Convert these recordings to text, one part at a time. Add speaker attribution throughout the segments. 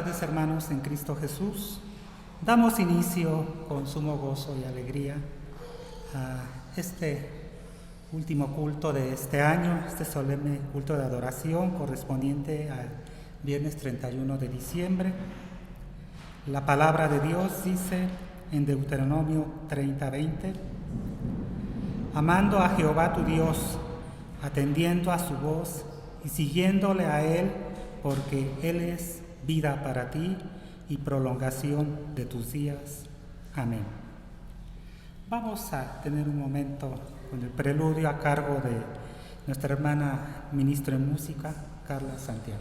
Speaker 1: tardes, hermanos en Cristo Jesús. Damos inicio con sumo gozo y alegría a este último culto de este año, este solemne culto de adoración correspondiente al viernes 31 de diciembre. La palabra de Dios dice en Deuteronomio 30:20: amando a Jehová tu Dios, atendiendo a su voz y siguiéndole a Él, porque Él es vida para ti y prolongación de tus días. Amén. Vamos a tener un momento con el preludio a cargo de nuestra hermana ministra en música, Carla Santiago.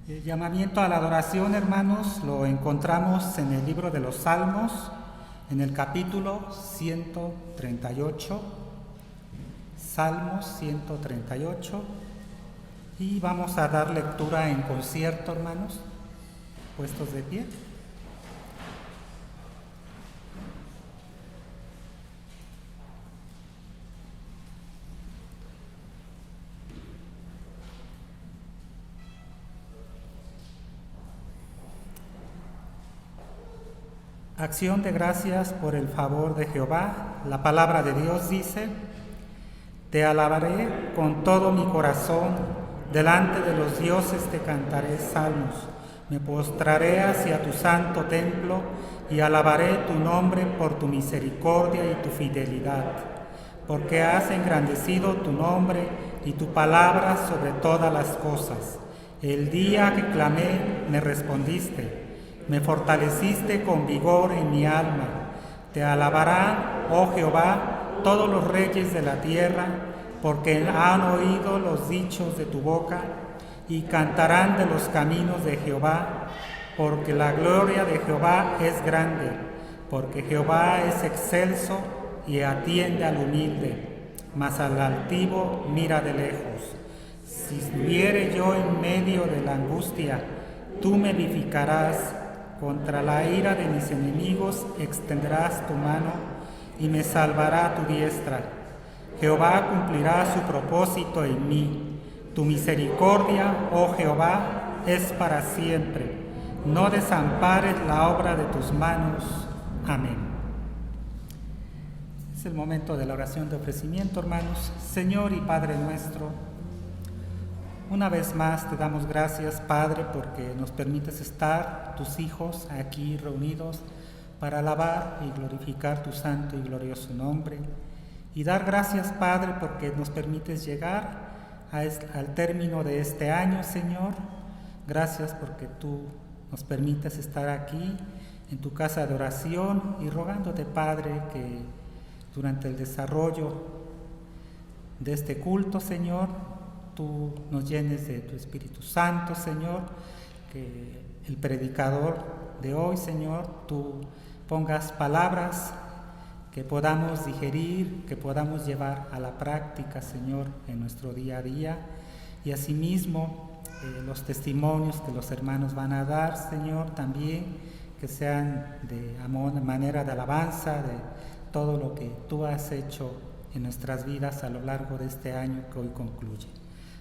Speaker 1: El llamamiento a la adoración, hermanos, lo encontramos en el libro de los Salmos, en el capítulo 138, Salmos 138, y vamos a dar lectura en concierto, hermanos, puestos de pie. Acción de gracias por el favor de Jehová. La palabra de Dios dice: te alabaré con todo mi corazón, delante de los dioses te cantaré salmos. Me postraré hacia tu santo templo y alabaré tu nombre por tu misericordia y tu fidelidad, porque has engrandecido tu nombre y tu palabra sobre todas las cosas. El día que clamé, me respondiste. Me fortaleciste con vigor en mi alma. Te alabarán, oh Jehová, todos los reyes de la tierra, porque han oído los dichos de tu boca, y cantarán de los caminos de Jehová, porque la gloria de Jehová es grande, porque Jehová es excelso y atiende al humilde, mas al altivo mira de lejos. Si estuviere yo en medio de la angustia, tú me vivificarás. Contra la ira de mis enemigos extenderás tu mano y me salvará tu diestra. Jehová cumplirá su propósito en mí. Tu misericordia, oh Jehová, es para siempre. No desampares la obra de tus manos. Amén. Es el momento de la oración de ofrecimiento, hermanos. Señor y Padre nuestro, una vez más te damos gracias, Padre, porque nos permites estar, tus hijos, aquí reunidos para alabar y glorificar tu santo y glorioso nombre. Y dar gracias, Padre, porque nos permites llegar al término de este año, Señor. Gracias porque tú nos permites estar aquí en tu casa de oración y rogándote, Padre, que durante el desarrollo de este culto, Señor, tú nos llenes de tu Espíritu Santo, Señor, que el predicador de hoy, Señor, tú pongas palabras que podamos digerir, que podamos llevar a la práctica, Señor, en nuestro día a día, y asimismo los testimonios que los hermanos van a dar, Señor, también que sean de manera de alabanza de todo lo que tú has hecho en nuestras vidas a lo largo de este año que hoy concluye.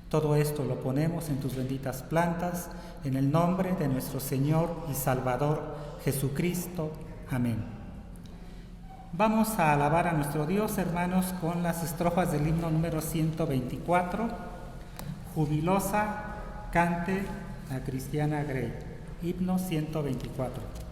Speaker 1: Todo esto lo ponemos en tus benditas plantas, en el nombre de nuestro Señor y Salvador Jesucristo. Amén. Vamos a alabar a nuestro Dios, hermanos, con las estrofas del himno número 124, Jubilosa, cante a Cristiana Grey. Himno 124.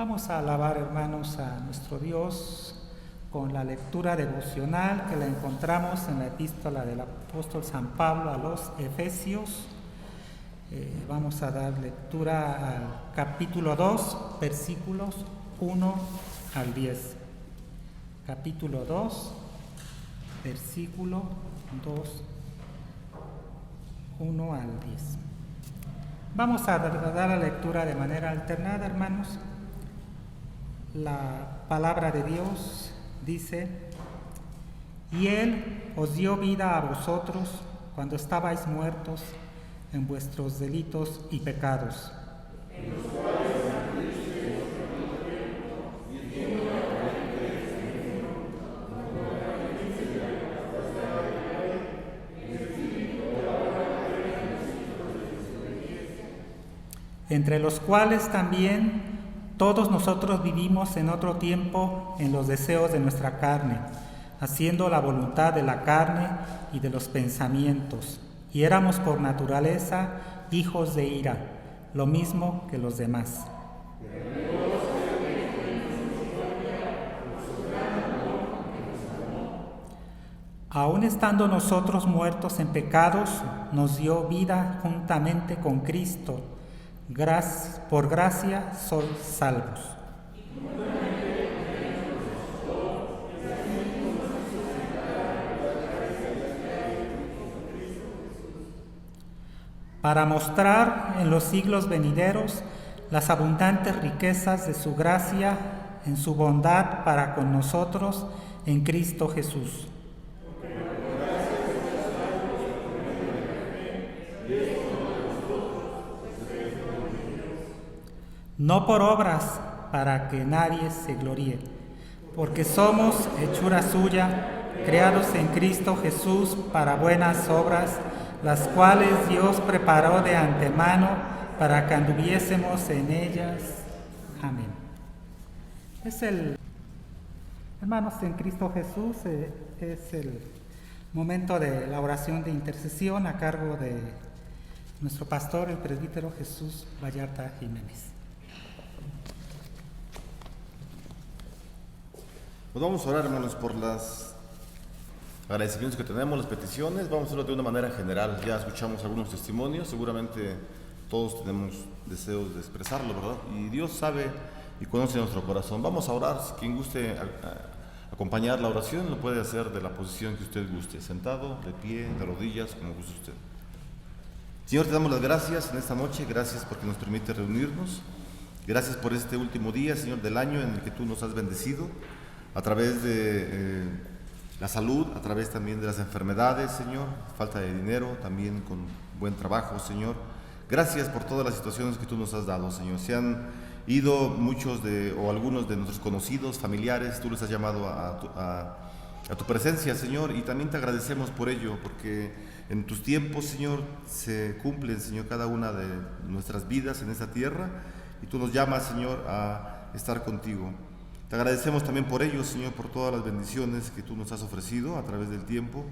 Speaker 1: Vamos a alabar, hermanos, a nuestro Dios con la lectura devocional que la encontramos en la epístola del apóstol San Pablo a los Efesios. Vamos a dar lectura al capítulo 2, versículos 1 al 10. Capítulo 2, versículo 2, 1 al 10. Vamos a dar la lectura de manera alternada, hermanos. La palabra de Dios dice: y Él os dio vida a vosotros cuando estabais muertos en vuestros delitos y pecados, entre los cuales también todos nosotros vivimos en otro tiempo en los deseos de nuestra carne, haciendo la voluntad de la carne y de los pensamientos, y éramos por naturaleza hijos de ira, lo mismo que los demás. Aun estando nosotros muertos en pecados, nos dio vida juntamente con Cristo. Por gracia sois salvos. Para mostrar en los siglos venideros las abundantes riquezas de su gracia en su bondad para con nosotros en Cristo Jesús. No por obras, para que nadie se gloríe, porque somos hechura suya, creados en Cristo Jesús para buenas obras, las cuales Dios preparó de antemano para que anduviésemos en ellas. Amén. Hermanos, en Cristo Jesús es el momento de la oración de intercesión a cargo de nuestro pastor, el presbítero Jesús Vallarta Jiménez.
Speaker 2: Pues vamos a orar, hermanos, por los agradecimientos que tenemos, las peticiones. Vamos a hacerlo de una manera general. Ya escuchamos algunos testimonios, seguramente todos tenemos deseos de expresarlo, ¿verdad? Y Dios sabe y conoce nuestro corazón. Vamos a orar. Si quien guste acompañar la oración, lo puede hacer de la posición que usted guste, sentado, de pie, de rodillas, como guste usted. Señor, te damos las gracias en esta noche. Gracias porque nos permite reunirnos. Gracias por este último día, Señor, del año en el que tú nos has bendecido a través de la salud, a través también de las enfermedades, Señor, falta de dinero, también con buen trabajo, Señor. Gracias por todas las situaciones que tú nos has dado, Señor. Se han ido muchos o algunos de nuestros conocidos, familiares, tú les has llamado a tu presencia, Señor, y también te agradecemos por ello, porque en tus tiempos, Señor, se cumplen, Señor, cada una de nuestras vidas en esta tierra, y tú nos llamas, Señor, a estar contigo. Te agradecemos también por ello, Señor, por todas las bendiciones que tú nos has ofrecido a través del tiempo.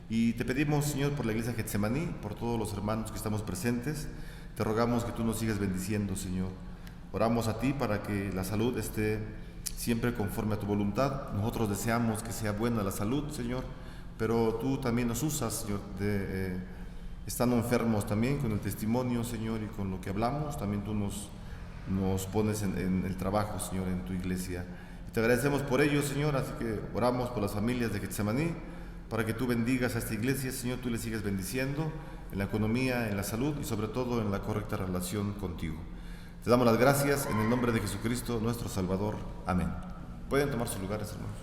Speaker 2: Y te pedimos, Señor, por la iglesia Getsemaní, por todos los hermanos que estamos presentes. Te rogamos que tú nos sigas bendiciendo, Señor. Oramos a ti para que la salud esté siempre conforme a tu voluntad. Nosotros deseamos que sea buena la salud, Señor, pero tú también nos usas, Señor, estando enfermos también con el testimonio, Señor, y con lo que hablamos. También tú nos pones en el trabajo, Señor, en tu iglesia. Te agradecemos por ello, Señor, así que oramos por las familias de Getsemaní, para que tú bendigas a esta iglesia, Señor, tú le sigas bendiciendo en la economía, en la salud y sobre todo en la correcta relación contigo. Te damos las gracias en el nombre de Jesucristo, nuestro Salvador. Amén. Pueden tomar sus lugares, hermanos.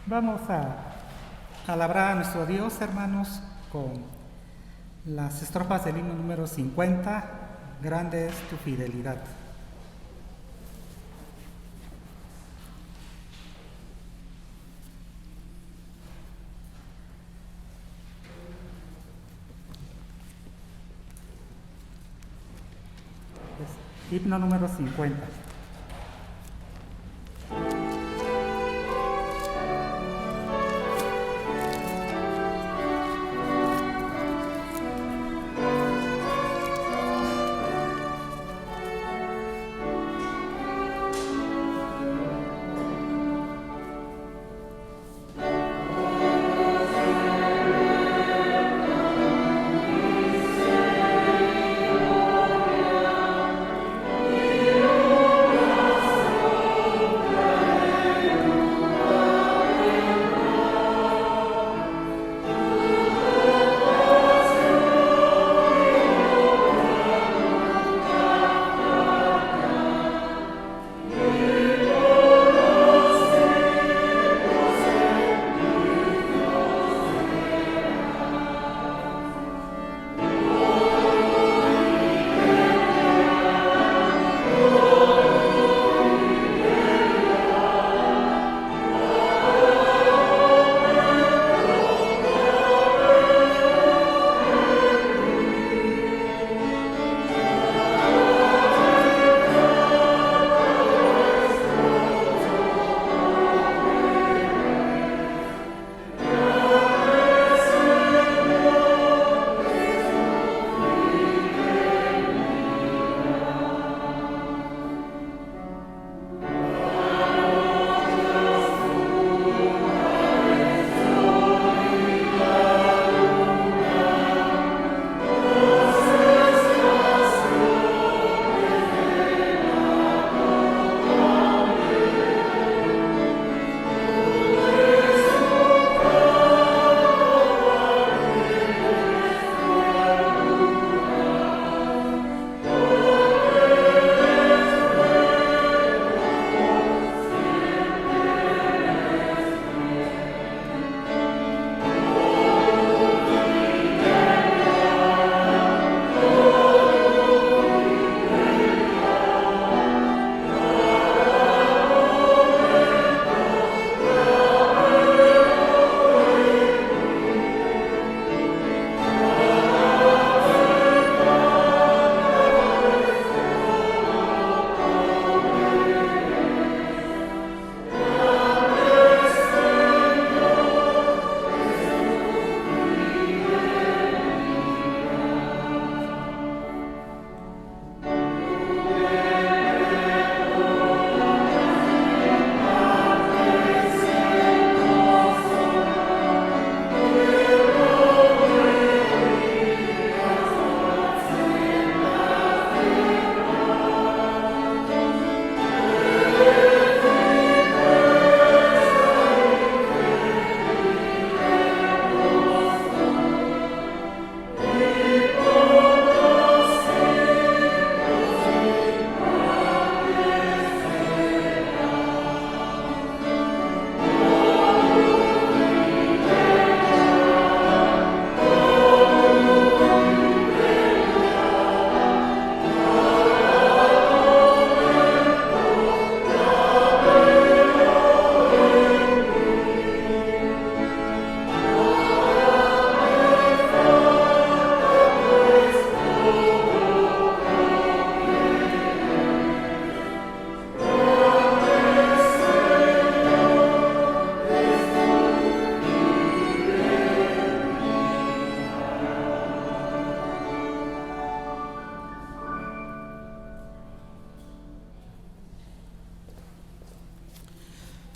Speaker 1: Vamos a alabar a nuestro Dios, hermanos, con las estrofas del himno número 50, grande es tu fidelidad. Himno número 50.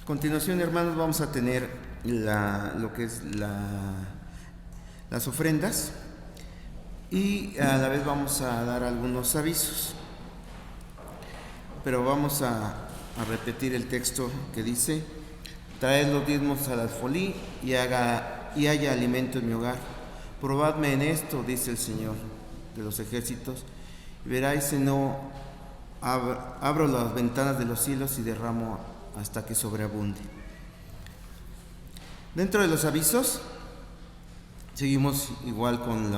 Speaker 3: continuación, hermanos, vamos a tener lo que es las ofrendas, y a la vez vamos a dar algunos avisos. Pero vamos a repetir el texto que dice: traed los diezmos al alfolí y haya alimento en mi hogar. Probadme en esto, dice el Señor de los ejércitos, y veráis si no abro las ventanas de los cielos y derramo hasta que sobreabunde. Dentro de los avisos, seguimos igual con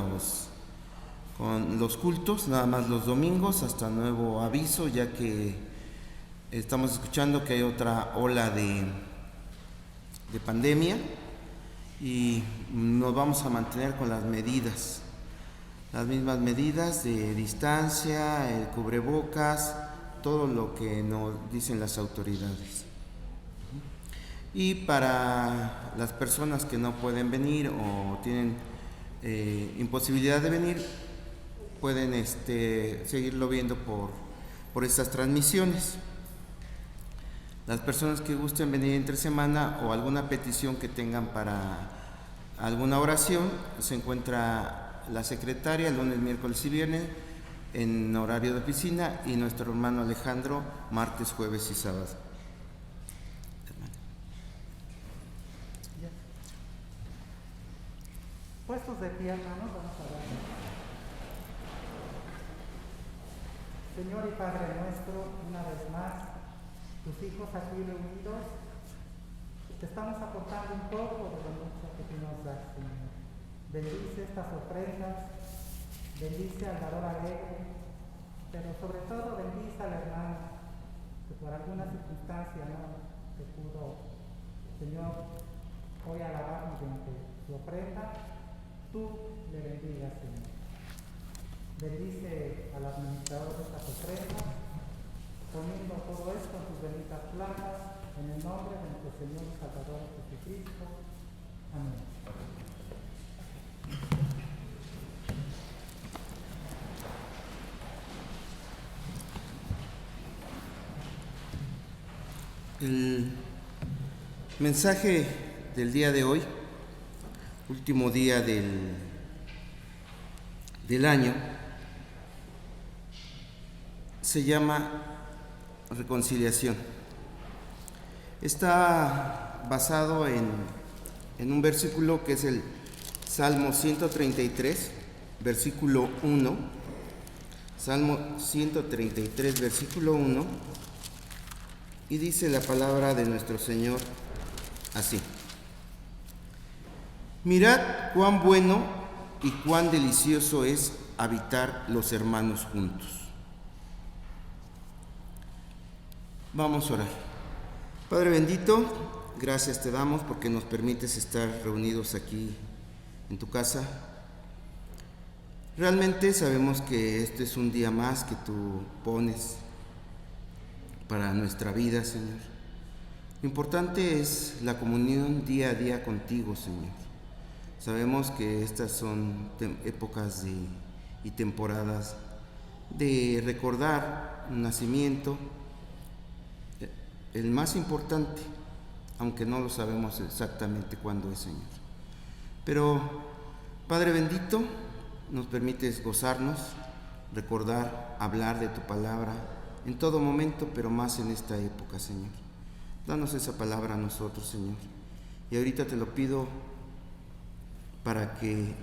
Speaker 3: los cultos, nada más los domingos, hasta nuevo aviso, ya que estamos escuchando que hay otra ola de pandemia, y nos vamos a mantener con las medidas, las mismas medidas de distancia, el cubrebocas, todo lo que nos dicen las autoridades. Y para las personas que no pueden venir o tienen imposibilidad de venir, pueden seguirlo viendo por estas transmisiones. Las personas que gusten venir entre semana o alguna petición que tengan para alguna oración, se encuentra la secretaria lunes, miércoles y viernes en horario de oficina, y nuestro hermano Alejandro martes, jueves y sábado.
Speaker 1: Puestos de pie, hermanos, vamos a orar. Señor y Padre nuestro, una vez más, tus hijos aquí reunidos, te estamos aportando un poco de lo mucho que tú nos das, Señor. Bendice estas ofrendas, bendice al dador alegre, pero sobre todo bendice al hermano que por alguna circunstancia no te pudo, Señor, hoy alabar mediante su ofrenda. Tú le bendigas, Señor. Bendice al administrador de estas ofrendas, poniendo todo esto en tus benditas planas, en el nombre de nuestro Señor y Salvador Jesucristo. Amén.
Speaker 3: El mensaje del día de hoy, último día del año, se llama reconciliación. Está basado en un versículo que es el Salmo 133, versículo 1. Salmo 133, versículo 1, y dice la palabra de nuestro Señor así: mirad cuán bueno y cuán delicioso es habitar los hermanos juntos. Vamos a orar. Padre bendito, gracias te damos porque nos permites estar reunidos aquí en tu casa. Realmente sabemos que este es un día más que tú pones para nuestra vida, Señor. Lo importante es la comunión día a día contigo, Señor. Sabemos que estas son épocas y temporadas de recordar un nacimiento, el más importante, aunque no lo sabemos exactamente cuándo es, Señor. Pero, Padre bendito, nos permites gozarnos, recordar, hablar de tu palabra en todo momento, pero más en esta época, Señor. Danos esa palabra a nosotros, Señor. Y ahorita te lo pido para que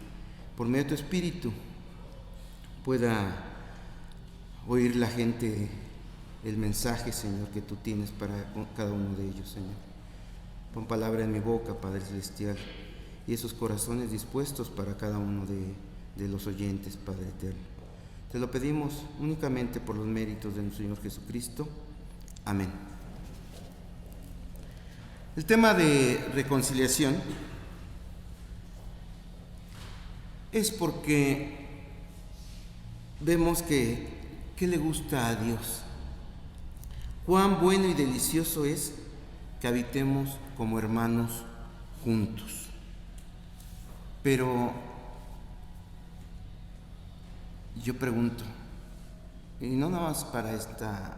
Speaker 3: por medio de tu Espíritu pueda oír la gente el mensaje, Señor, que tú tienes para cada uno de ellos, Señor. Pon palabra en mi boca, Padre Celestial, y esos corazones dispuestos para cada uno de los oyentes, Padre Eterno. Te lo pedimos únicamente por los méritos de nuestro Señor Jesucristo. Amén. El tema de reconciliación es porque vemos que le gusta a Dios. Cuán bueno y delicioso es que habitemos como hermanos juntos. Pero yo pregunto, y no nada más para esta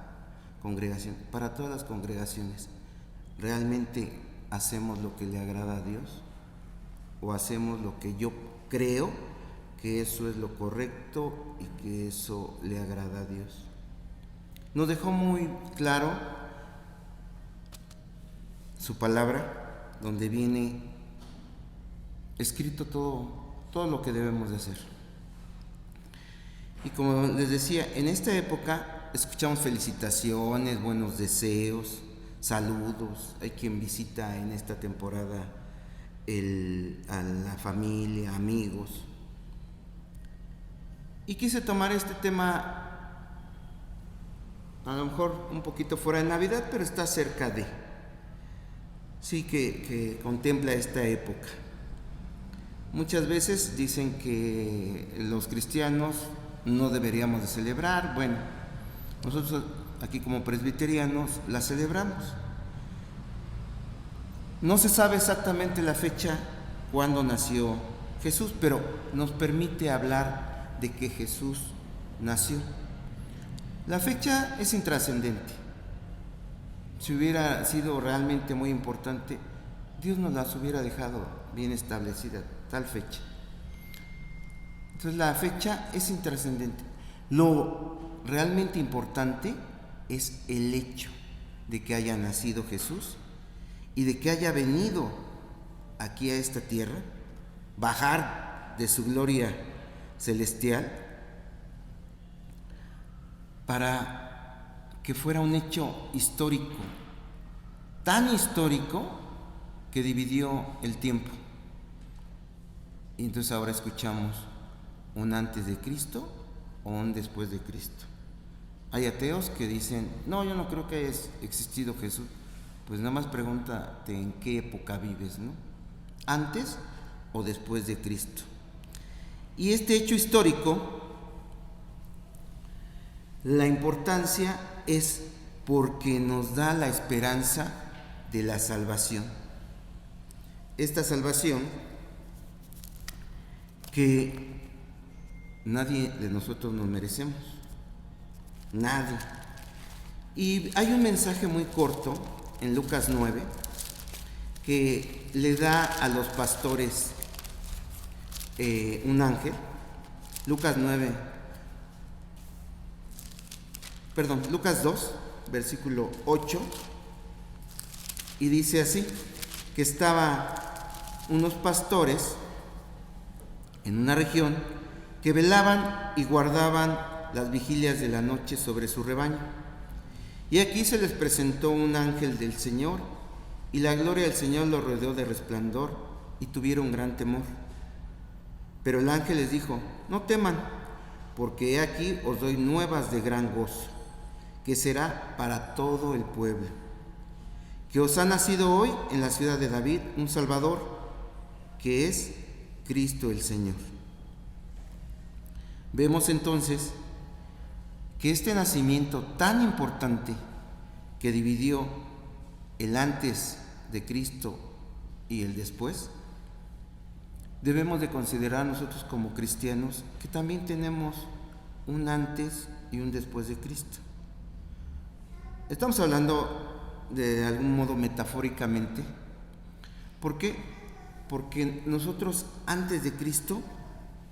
Speaker 3: congregación, para todas las congregaciones, ¿realmente hacemos lo que le agrada a Dios? ¿O hacemos lo que yo creo que eso es lo correcto y que eso le agrada a Dios? Nos dejó muy claro su palabra, donde viene escrito todo lo que debemos de hacer. Y como les decía, en esta época escuchamos felicitaciones, buenos deseos, saludos. Hay quien visita en esta temporada a la familia, amigos. Y quise tomar este tema, a lo mejor un poquito fuera de Navidad, pero está cerca de. Sí, que contempla esta época. Muchas veces dicen que los cristianos no deberíamos de celebrar. Bueno, nosotros aquí como presbiterianos la celebramos. No se sabe exactamente la fecha cuando nació Jesús, pero nos permite hablar de que Jesús nació. La fecha es intrascendente. Si hubiera sido realmente muy importante, Dios nos las hubiera dejado bien establecida, tal fecha. Entonces la fecha es intrascendente. Lo realmente importante es el hecho de que haya nacido Jesús y de que haya venido aquí a esta tierra, bajar de su gloria celestial para que fuera un hecho histórico, tan histórico que dividió el tiempo. Y entonces ahora escuchamos un antes de Cristo o un después de Cristo. Hay ateos que dicen, no, yo no creo que haya existido Jesús. Pues nada más pregúntate en qué época vives, ¿no? ¿Antes o después de Cristo? Y este hecho histórico, la importancia es porque nos da la esperanza de la salvación. Esta salvación que nadie de nosotros nos merecemos, nadie. Y hay un mensaje muy corto en Lucas 9 que le da a los pastores un ángel. Lucas 2, versículo 8, y dice así, que estaban unos pastores en una región que velaban y guardaban las vigilias de la noche sobre su rebaño. Y aquí se les presentó un ángel del Señor, y la gloria del Señor los rodeó de resplandor, y tuvieron gran temor. Pero el ángel les dijo, no teman, porque he aquí os doy nuevas de gran gozo, que será para todo el pueblo, que os ha nacido hoy en la ciudad de David un Salvador, que es Cristo el Señor. Vemos entonces que este nacimiento tan importante que dividió el antes de Cristo y el después, debemos de considerar nosotros como cristianos que también tenemos un antes y un después de Cristo. Estamos hablando de algún modo metafóricamente. ¿Por qué? Porque nosotros antes de Cristo,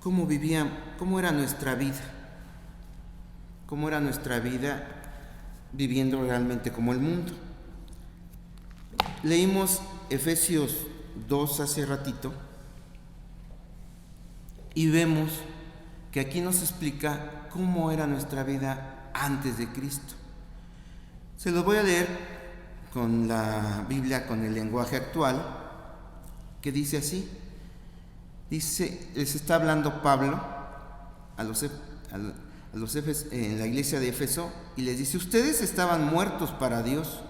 Speaker 3: ¿cómo vivíamos? ¿Cómo era nuestra vida? ¿Cómo era nuestra vida viviendo realmente como el mundo? Leímos Efesios 2 hace ratito y vemos que aquí nos explica cómo era nuestra vida antes de Cristo. Se los voy a leer con la Biblia, con el lenguaje actual, que dice así. Dice, les está hablando Pablo a los en la iglesia de Éfeso, y les dice, ustedes estaban muertos para Dios,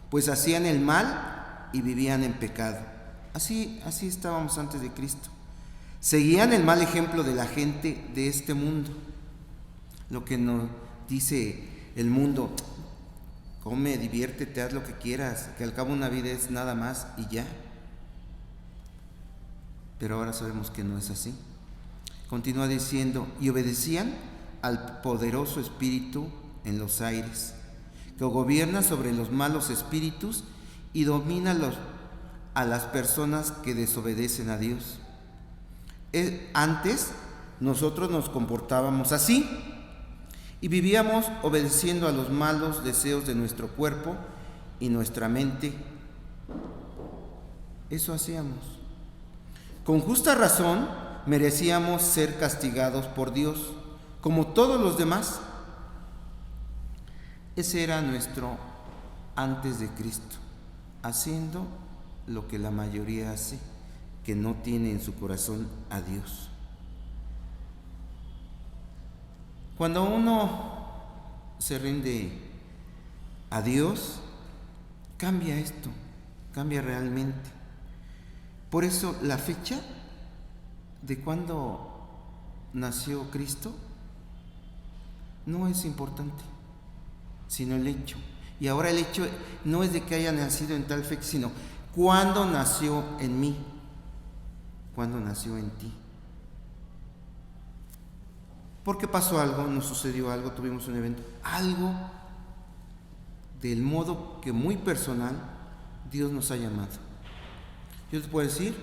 Speaker 3: pues hacían el mal y vivían en pecado. Así estábamos antes de Cristo. Seguían el mal ejemplo de la gente de este mundo. Lo que nos dice el mundo, come, diviértete, haz lo que quieras, que al cabo una vida es nada más y ya. Pero ahora sabemos que no es así. Continúa diciendo, y obedecían al poderoso espíritu en los aires, que gobierna sobre los malos espíritus, y domina a las personas que desobedecen a Dios. Antes nosotros nos comportábamos así y vivíamos obedeciendo a los malos deseos de nuestro cuerpo y nuestra mente. Eso hacíamos. Con justa razón merecíamos ser castigados por Dios, como todos los demás. Ese era nuestro antes de Cristo, haciendo lo que la mayoría hace, que no tiene en su corazón a Dios. Cuando uno se rinde a Dios, cambia esto, cambia realmente. Por eso la fecha de cuando nació Cristo no es importante, sino el hecho. Y ahora el hecho no es de que haya nacido en tal fecha, sino cuándo nació en mí, cuándo nació en ti. Porque pasó algo, nos sucedió algo, tuvimos un evento, algo del modo que muy personal Dios nos ha llamado. Yo les puedo decir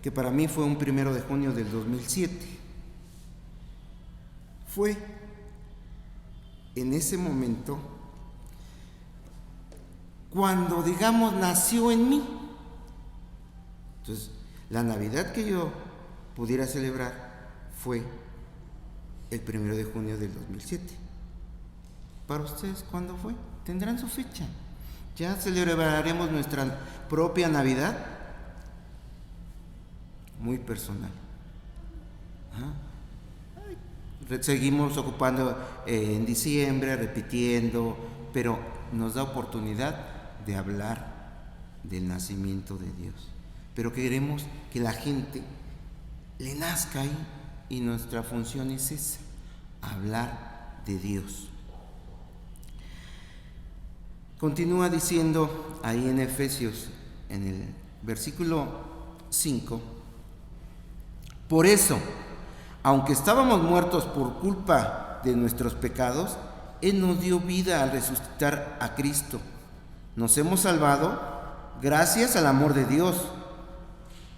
Speaker 3: que para mí fue un 1 de junio del 2007. Fue en ese momento cuando, digamos, nació en mí. Entonces, la Navidad que yo pudiera celebrar fue el 1 de junio del 2007. ¿Para ustedes cuándo fue? Tendrán su fecha. Ya celebraremos nuestra propia Navidad, muy personal. Seguimos ocupando en diciembre, repitiendo, pero nos da oportunidad de hablar del nacimiento de Dios. Pero queremos que la gente le nazca ahí, y nuestra función es esa, hablar de Dios. Continúa diciendo ahí en Efesios, en el versículo 5, por eso, aunque estábamos muertos por culpa de nuestros pecados, Él nos dio vida al resucitar a Cristo. Nos hemos salvado gracias al amor de Dios.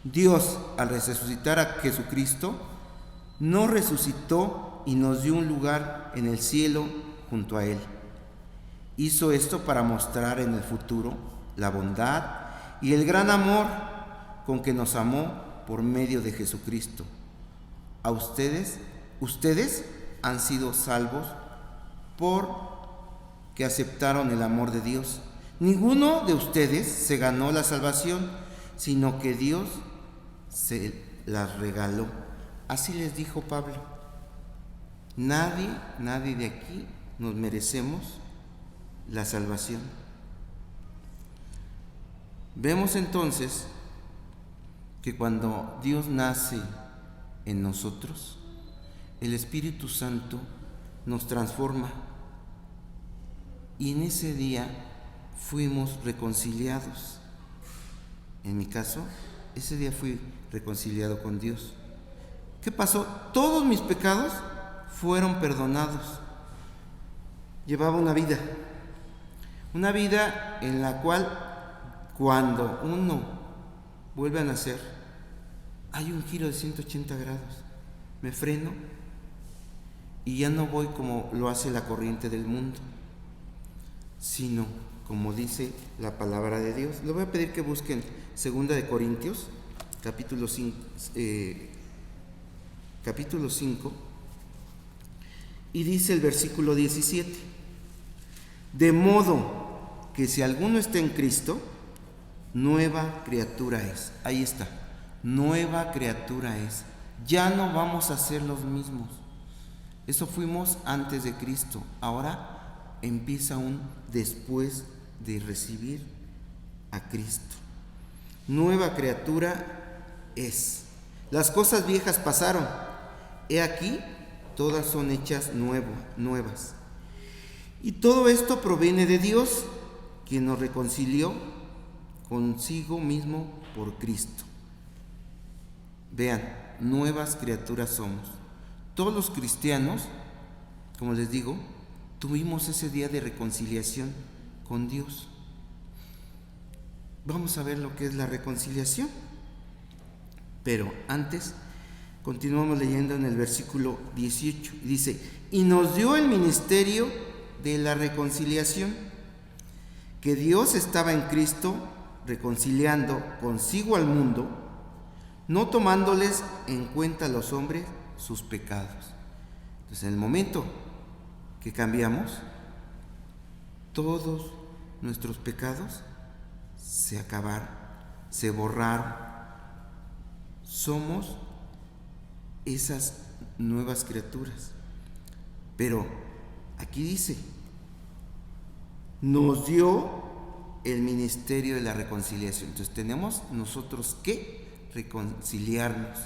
Speaker 3: Dios, al resucitar a Jesucristo, nos resucitó y nos dio un lugar en el cielo junto a Él. Hizo esto para mostrar en el futuro la bondad y el gran amor con que nos amó por medio de Jesucristo. A ustedes han sido salvos porque aceptaron el amor de Dios. Ninguno de ustedes se ganó la salvación, sino que Dios se las regaló. Así les dijo Pablo. Nadie de aquí nos merecemos la salvación. Vemos entonces que cuando Dios nace en nosotros, el Espíritu Santo nos transforma, y en ese día fuimos reconciliados. En mi caso, ese día fui reconciliado con Dios. ¿Qué pasó? Todos mis pecados fueron perdonados. Llevaba una vida en la cual, cuando uno vuelve a nacer, hay un giro de 180 grados. Me freno y ya no voy como lo hace la corriente del mundo, sino como dice la palabra de Dios. Le voy a pedir que busquen 2 de Corintios, capítulo 5, y dice el versículo 17: de modo que si alguno está en Cristo, nueva criatura es. Ahí está, nueva criatura es. Ya no vamos a ser los mismos. Eso fuimos antes de Cristo. Ahora empieza un después de recibir a Cristo. Nueva criatura es. Las cosas viejas pasaron. He aquí, todas son hechas nuevas. Y todo esto proviene de Dios, quien nos reconcilió consigo mismo por Cristo. Vean, nuevas criaturas somos. Todos los cristianos, como les digo, tuvimos ese día de reconciliación con Dios. vamos a ver lo que es la reconciliación. Pero antes, continuamos leyendo en el versículo 18. Dice, y nos dio el ministerio de la reconciliación, que Dios estaba en Cristo reconciliando consigo al mundo, no tomándoles en cuenta a los hombres sus pecados. Entonces, en el momento que cambiamos, todos nuestros pecados se acabaron, se borraron. Somos esas nuevas criaturas. Pero aquí dice, nos dio el ministerio de la reconciliación. Entonces tenemos nosotros que reconciliarnos.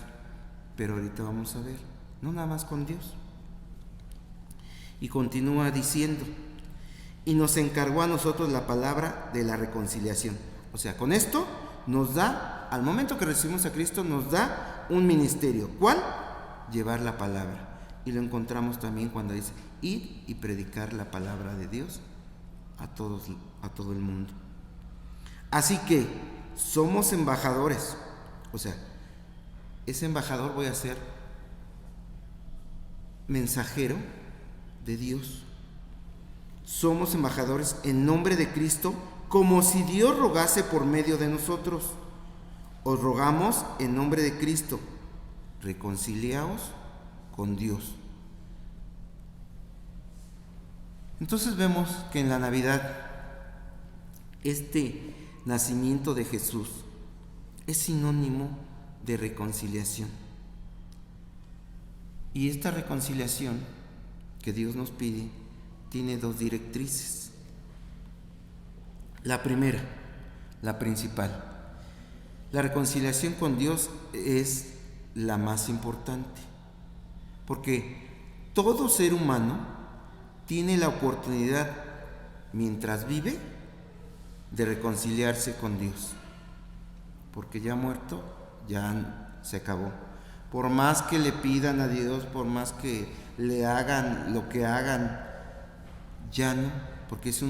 Speaker 3: Pero ahorita vamos a ver, no nada más con Dios. Y continúa diciendo, y nos encargó a nosotros la palabra de la reconciliación. O sea, con esto nos da, al momento que recibimos a Cristo, nos da un ministerio. ¿Cuál? Llevar la palabra. Y lo encontramos también cuando dice, ir y predicar la palabra de Dios a todo el mundo. Así que somos embajadores. O sea, ese embajador voy a ser mensajero de Dios. Somos embajadores en nombre de Cristo, como si Dios rogase por medio de nosotros. Os rogamos en nombre de Cristo, reconciliaos con Dios. Entonces vemos que en la Navidad este nacimiento de Jesús es sinónimo de reconciliación. Y esta reconciliación que Dios nos pide tiene dos directrices. La primera, la principal, la reconciliación con Dios es la más importante, porque todo ser humano tiene la oportunidad, mientras vive, de reconciliarse con Dios, porque ya muerto, ya se acabó. Por más que le pidan a Dios, por más que le hagan lo que hagan, ya no, porque es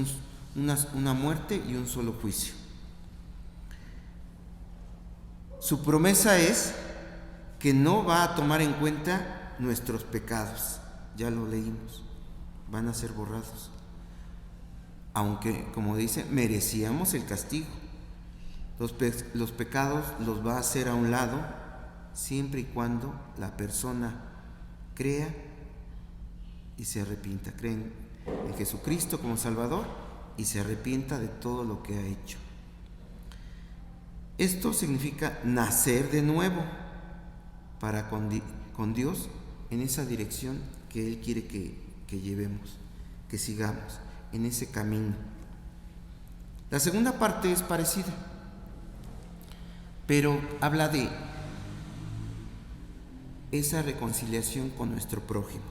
Speaker 3: una muerte y un solo juicio. Su promesa es que no va a tomar en cuenta nuestros pecados, ya lo leímos, van a ser borrados. Aunque, como dice, merecíamos el castigo. Los pecados los va a hacer a un lado, siempre y cuando la persona crea y se arrepienta. Creen en Jesucristo como Salvador y se arrepienta de todo lo que ha hecho. Esto significa nacer de nuevo para con Dios en esa dirección que Él quiere que llevemos, que sigamos en ese camino. La segunda parte es parecida, pero habla de esa reconciliación con nuestro prójimo.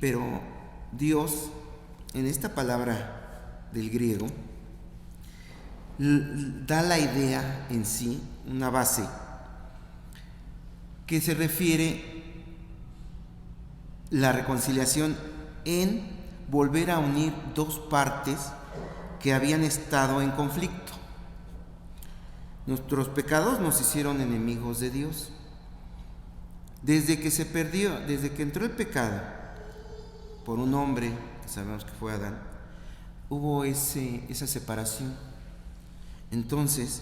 Speaker 3: Pero Dios, en esta palabra del griego, da la idea en sí, una base, que se refiere la reconciliación en volver a unir dos partes que habían estado en conflicto. Nuestros pecados nos hicieron enemigos de Dios. Desde que entró el pecado por un hombre, que sabemos que fue Adán, hubo esa separación. Entonces,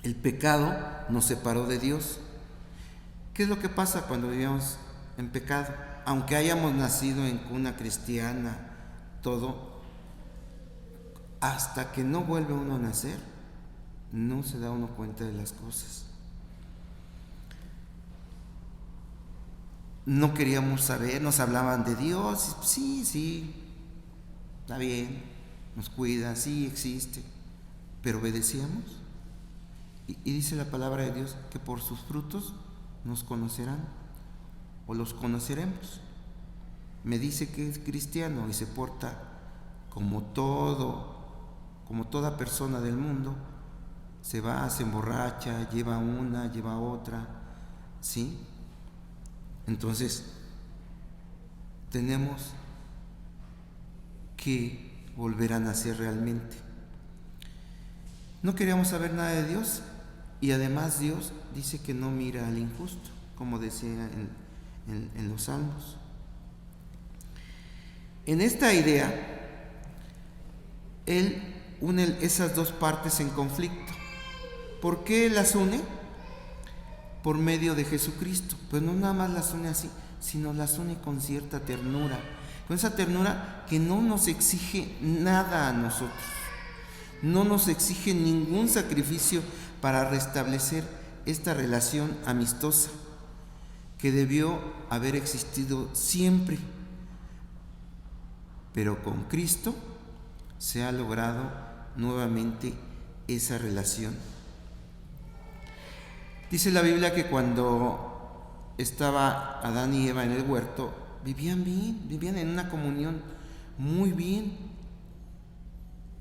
Speaker 3: el pecado nos separó de Dios. ¿Qué es lo que pasa cuando vivimos en pecado? Aunque hayamos nacido en cuna cristiana, todo, hasta que no vuelve uno a nacer, no se da uno cuenta de las cosas. No queríamos saber, nos hablaban de Dios, sí, está bien, nos cuida, sí existe, pero obedecíamos. Y dice la palabra de Dios que por sus frutos nos conocerán o los conoceremos. Me dice que es cristiano y se porta como toda persona del mundo, se va, se emborracha, lleva una, lleva otra, ¿sí? Entonces, tenemos que volver a nacer realmente. No queríamos saber nada de Dios, y además Dios dice que no mira al injusto, como decía en los Salmos. En esta idea, Él une esas dos partes en conflicto. ¿Por qué las une? Por medio de Jesucristo. Pues no nada más las une así, sino las une con cierta ternura, con esa ternura que no nos exige nada a nosotros, no nos exige ningún sacrificio para restablecer esta relación amistosa que debió haber existido siempre, pero con Cristo se ha logrado nuevamente esa relación. Dice la Biblia que cuando estaba Adán y Eva en el huerto, vivían bien, vivían en una comunión muy bien,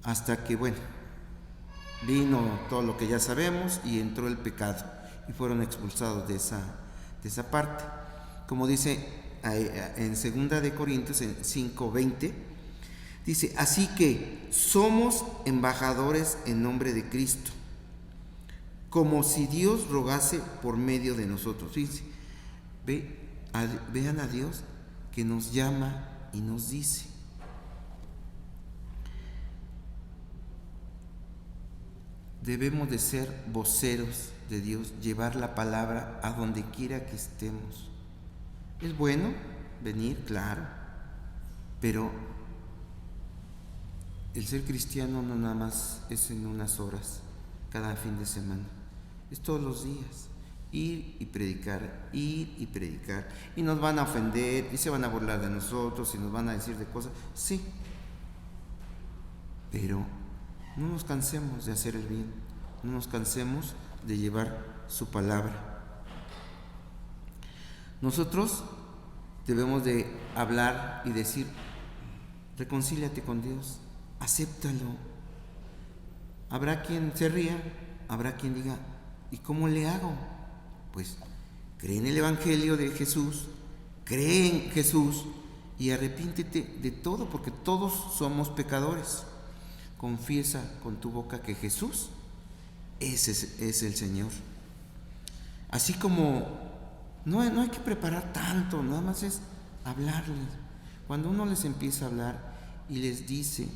Speaker 3: hasta que, vino todo lo que ya sabemos y entró el pecado y fueron expulsados de esa parte. Como dice en 2 de Corintios 5:20, dice: así que somos embajadores en nombre de Cristo, como si Dios rogase por medio de nosotros. Fíjense, vean a Dios que nos llama y nos dice. Debemos de ser voceros de Dios, llevar la palabra a donde quiera que estemos. Es bueno venir, claro, pero el ser cristiano no nada más es en unas horas, cada fin de semana, es todos los días. Ir y predicar, y nos van a ofender, y se van a burlar de nosotros, y nos van a decir de cosas, sí, pero no nos cansemos de hacer el bien, no nos cansemos de llevar su palabra. Nosotros debemos de hablar y decir: reconcíliate con Dios, acéptalo. Habrá quien se ría, habrá quien diga: ¿y cómo le hago? Pues cree en el Evangelio de Jesús, cree en Jesús y arrepíntete de todo, porque todos somos pecadores. Confiesa con tu boca que Jesús es el Señor. Así como no hay que preparar tanto, nada más es hablarles. Cuando uno les empieza a hablar y les dice,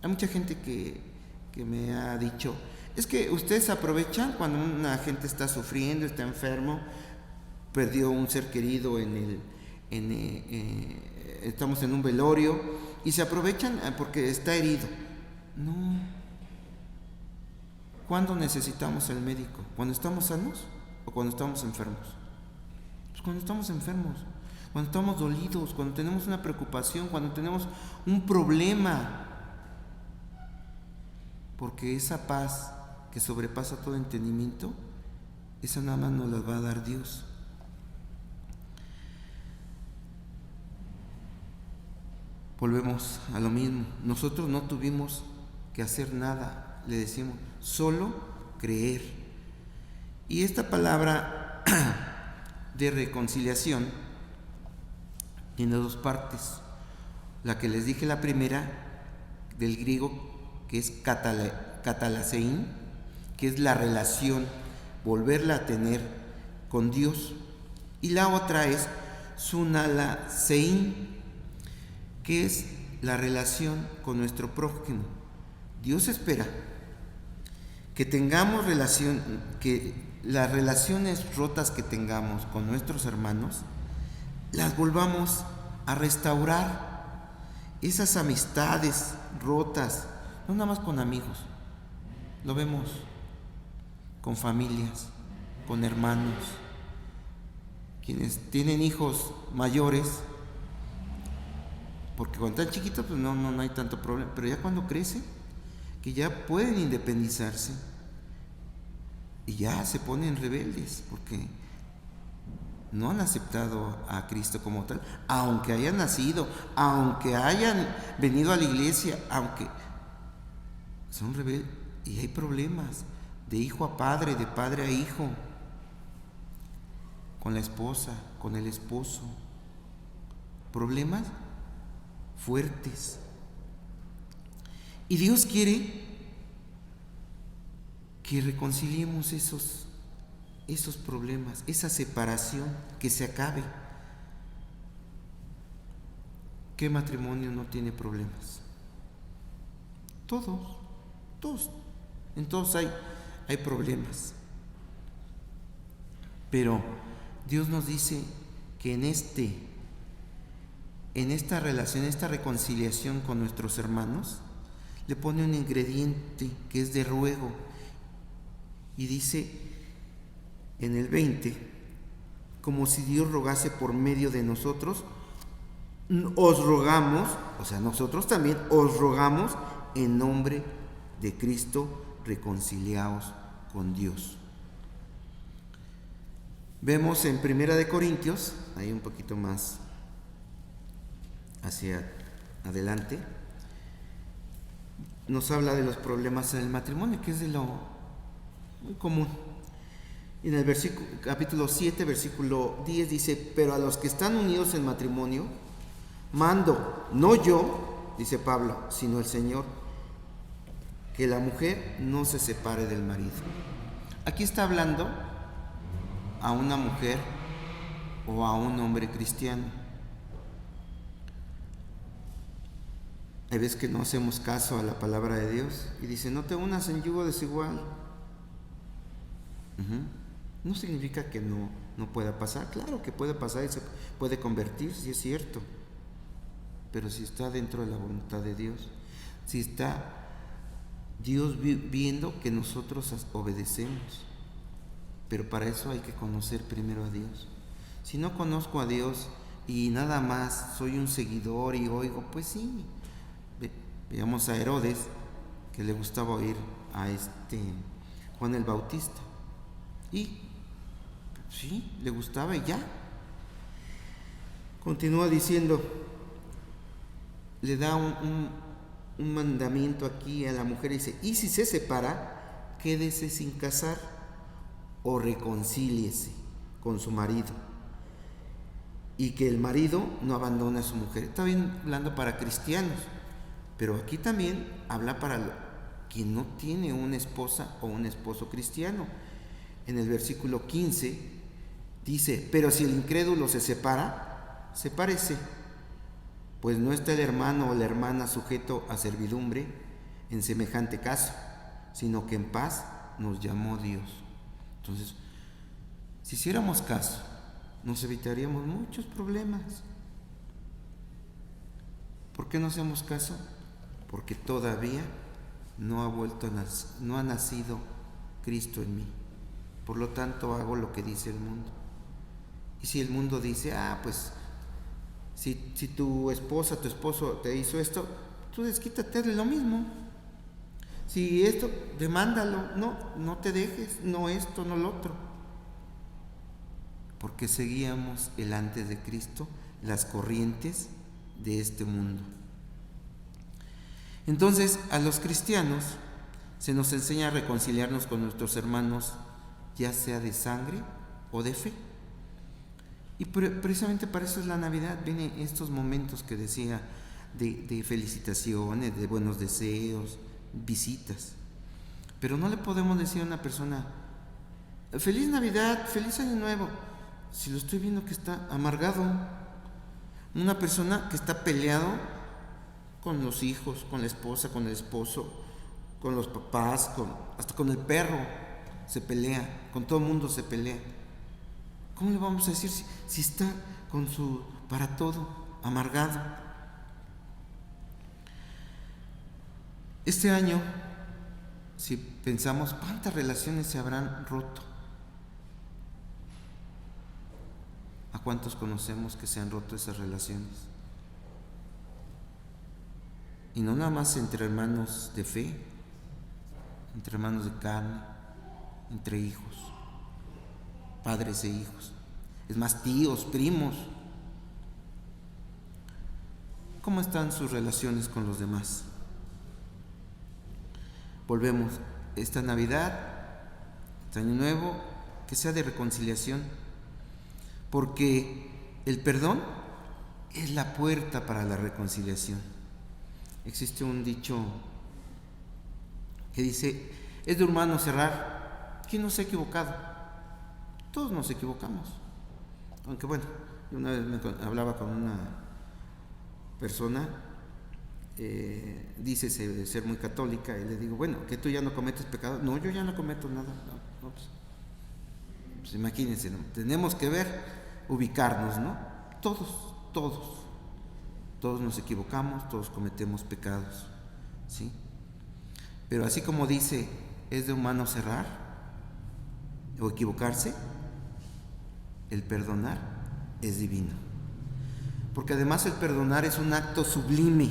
Speaker 3: hay mucha gente que me ha dicho: es que ustedes aprovechan cuando una gente está sufriendo, está enfermo, perdió un ser querido estamos en un velorio, y se aprovechan porque está herido. No. ¿Cuándo necesitamos el médico? ¿Cuando estamos sanos o cuando estamos enfermos? Pues cuando estamos enfermos, cuando estamos dolidos, cuando tenemos una preocupación, cuando tenemos un problema. Porque esa paz que sobrepasa todo entendimiento, esa nada más nos la va a dar Dios. Volvemos a lo mismo. Nosotros no tuvimos que hacer nada, le decimos, solo creer. Y esta palabra de reconciliación tiene dos partes. La que les dije, la primera, del griego, que es katalasein, que es la relación, volverla a tener con Dios. Y la otra es sunalasein, que es la relación con nuestro prójimo. Dios espera que tengamos relación, que las relaciones rotas que tengamos con nuestros hermanos, las volvamos a restaurar. Esas amistades rotas, no nada más con amigos, lo vemos con familias, con hermanos, quienes tienen hijos mayores, porque cuando están chiquitos pues no hay tanto problema, pero ya cuando crecen, que ya pueden independizarse y ya se ponen rebeldes porque no han aceptado a Cristo como tal, aunque hayan nacido, aunque hayan venido a la iglesia, aunque son rebeldes, y hay problemas de hijo a padre, de padre a hijo, con la esposa, con el esposo, problemas fuertes. Y Dios quiere que reconciliemos esos problemas, esa separación, que se acabe. ¿Qué matrimonio no tiene problemas? Todos. En todos hay problemas. Pero Dios nos dice que en esta relación, esta reconciliación con nuestros hermanos, le pone un ingrediente que es de ruego. Y dice en el 20, como si Dios rogase por medio de nosotros, os rogamos, o sea, nosotros también os rogamos en nombre de Cristo, reconciliaos con Dios. Vemos en 1 Corintios, ahí un poquito más hacia adelante, nos habla de los problemas en el matrimonio, que es de lo muy común. En el capítulo 7, versículo 10 dice: pero a los que están unidos en matrimonio, mando, no yo, dice Pablo, sino el Señor, que la mujer no se separe del marido. Aquí está hablando a una mujer o a un hombre cristiano. Hay veces que no hacemos caso a la palabra de Dios y dice: no te unas en yugo desigual. No significa que no pueda pasar. Claro que puede pasar y se puede convertir, sí es cierto. Pero si está dentro de la voluntad de Dios, si está Dios viendo que nosotros obedecemos. Pero para eso hay que conocer primero a Dios. Si no conozco a Dios y nada más soy un seguidor y oigo, pues sí. Veamos a Herodes, que le gustaba oír a Juan el Bautista. Y sí, le gustaba y ya. Continúa diciendo, le da un mandamiento aquí a la mujer y dice: y si se separa, quédese sin casar o reconcíliese con su marido, y que el marido no abandone a su mujer. Está bien hablando para cristianos, pero aquí también habla para quien no tiene una esposa o un esposo cristiano. En el versículo 15 dice: pero si el incrédulo se separa, sepárese, pues no está el hermano o la hermana sujeto a servidumbre en semejante caso, sino que en paz nos llamó Dios. Entonces, si hiciéramos caso, nos evitaríamos muchos problemas. ¿Por qué no hacemos caso? Porque todavía no ha nacido Cristo en mí. Por lo tanto, hago lo que dice el mundo. Y si el mundo dice: pues si tu esposa, tu esposo te hizo esto, tú desquítate de lo mismo. Si esto, demándalo. No te dejes, no esto, no lo otro. Porque seguíamos el antes de Cristo, las corrientes de este mundo. Entonces, a los cristianos se nos enseña a reconciliarnos con nuestros hermanos, ya sea de sangre o de fe. Y precisamente para eso es la Navidad. Vienen estos momentos que decía de felicitaciones, de buenos deseos, visitas. Pero no le podemos decir a una persona: feliz Navidad, feliz Año Nuevo, si lo estoy viendo que está amargado. Una persona que está peleado con los hijos, con la esposa, con el esposo, con los papás, hasta con el perro se pelea, con todo el mundo se pelea. ¿Cómo le vamos a decir si está con su para todo amargado? Este año, si pensamos cuántas relaciones se habrán roto, ¿a cuántos conocemos que se han roto esas relaciones? Y no nada más entre hermanos de fe, entre hermanos de carne, entre hijos, padres e hijos, es más, tíos, primos. ¿Cómo están sus relaciones con los demás? Volvemos, esta Navidad, este Año Nuevo, que sea de reconciliación, porque el perdón es la puerta para la reconciliación. Existe un dicho que dice: Es de humano cerrar. ¿Quién no se ha equivocado? Todos nos equivocamos. Aunque bueno, yo una vez hablaba con una persona, dice ser muy católica, y le digo, bueno, ¿que tú ya no cometes pecado? No, yo ya no cometo nada. No, pues imagínense, ¿no? Tenemos que ubicarnos, ¿no? Todos nos equivocamos, todos cometemos pecados, ¿sí? Pero así como dice, es de humano cerrar o equivocarse, el perdonar es divino. Porque además el perdonar es un acto sublime,